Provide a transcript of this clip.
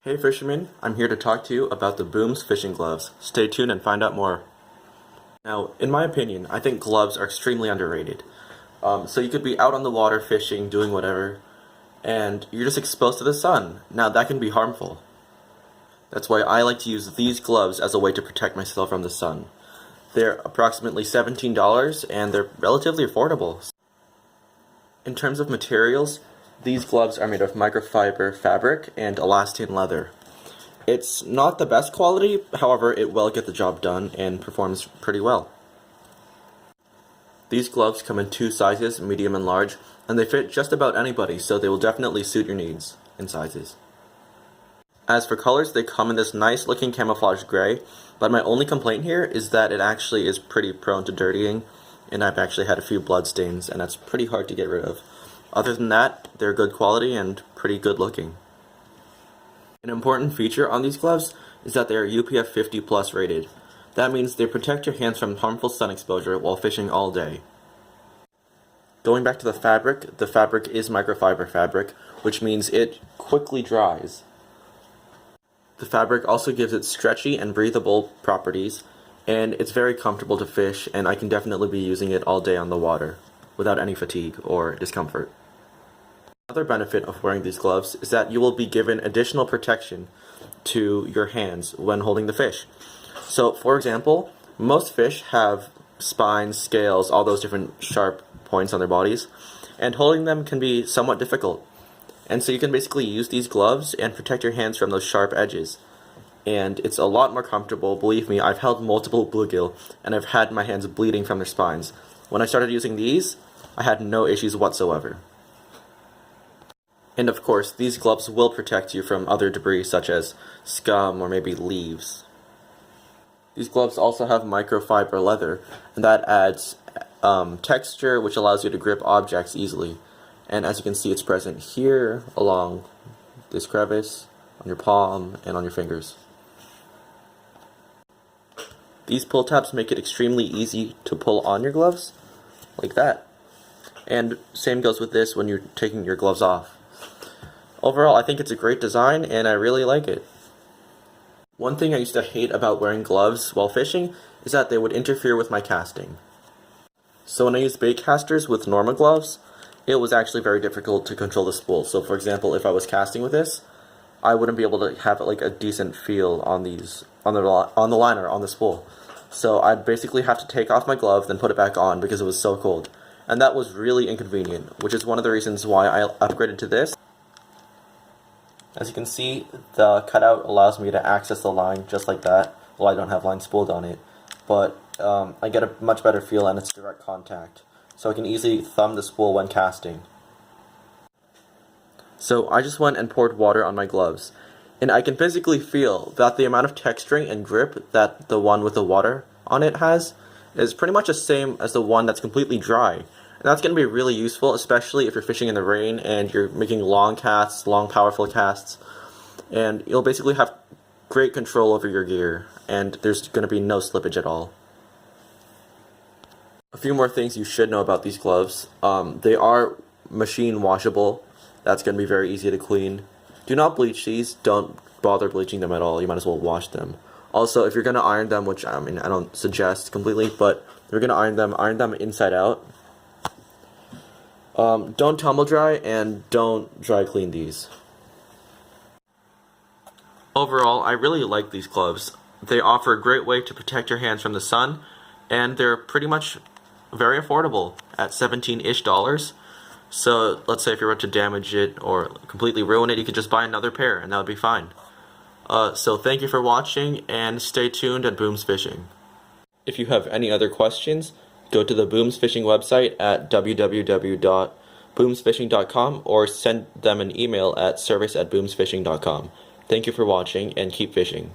Hey fishermen, I'm here to talk to you about the Booms fishing gloves. Stay tuned and find out more. Now, in my opinion, I think gloves are extremely underrated. So you could be out on the water fishing, doing whatever, and you're just exposed to the sun. Now that can be harmful. That's why I like to use these gloves as a way to protect myself from the sun. They're approximately $17 and they're relatively affordable. In terms of materials, these gloves are made of microfiber fabric and elastin leather. It's not the best quality, however, it will get the job done and performs pretty well. These gloves come in two sizes, medium and large, and they fit just about anybody, so they will definitely suit your needs and sizes. As for colors, they come in this nice looking camouflage gray, but my only complaint here is that it actually is pretty prone to dirtying, and I've actually had a few blood stains, and that's pretty hard to get rid of. Other than that, they're good quality and pretty good looking. An important feature on these gloves is that they are UPF 50 plus rated. That means they protect your hands from harmful sun exposure while fishing all day. Going back to the fabric is microfiber fabric, which means it quickly dries. The fabric also gives it stretchy and breathable properties, and it's very comfortable to fish, and I can definitely be using it all day on the water without any fatigue or discomfort. Another benefit of wearing these gloves is that you will be given additional protection to your hands when holding the fish. So, for example, most fish have spines, scales, all those different sharp points on their bodies, and holding them can be somewhat difficult. And so you can basically use these gloves and protect your hands from those sharp edges. And it's a lot more comfortable. Believe me, I've held multiple bluegill, and I've had my hands bleeding from their spines. When I started using these, I had no issues whatsoever. And of course, these gloves will protect you from other debris such as scum or maybe leaves. These gloves also have microfiber leather, and that adds texture, which allows you to grip objects easily. And as you can see, it's present here along this crevice, on your palm, and on your fingers. These pull tabs make it extremely easy to pull on your gloves, like that. And same goes with this when you're taking your gloves off. Overall, I think it's a great design, and I really like it. One thing I used to hate about wearing gloves while fishing is that they would interfere with my casting. So when I used bait casters with normal gloves, it was actually very difficult to control the spool. So for example, if I was casting with this, I wouldn't be able to have like a decent feel on the liner, on the spool. So I'd basically have to take off my glove, then put it back on because it was so cold. And that was really inconvenient, which is one of the reasons why I upgraded to this. As you can see, the cutout allows me to access the line just like that. Well, I don't have line spooled on it, but I get a much better feel and it's direct contact. So I can easily thumb the spool when casting. So I just went and poured water on my gloves, and I can physically feel that the amount of texturing and grip that the one with the water on it has is pretty much the same as the one that's completely dry. And that's going to be really useful, especially if you're fishing in the rain and you're making long casts, long powerful casts, and you'll basically have great control over your gear, and there's going to be no slippage at all. A few more things you should know about these gloves. They are machine washable. That's going to be very easy to clean. Do not bleach these. Don't bother bleaching them at all. You might as well wash them. Also, if you're going to iron them, which I mean I don't suggest completely, but if you're going to iron them inside out. Don't tumble dry and don't dry clean these. Overall, I really like these gloves. They offer a great way to protect your hands from the sun, and they're pretty much very affordable at $17-ish. So let's say if you were to damage it or completely ruin it, you could just buy another pair and that would be fine. So thank you for watching and stay tuned at Booms Fishing. If you have any other questions, go to the Booms Fishing website at www.boomsfishing.com or send them an email at service@boomsfishing.com. Thank you for watching and keep fishing.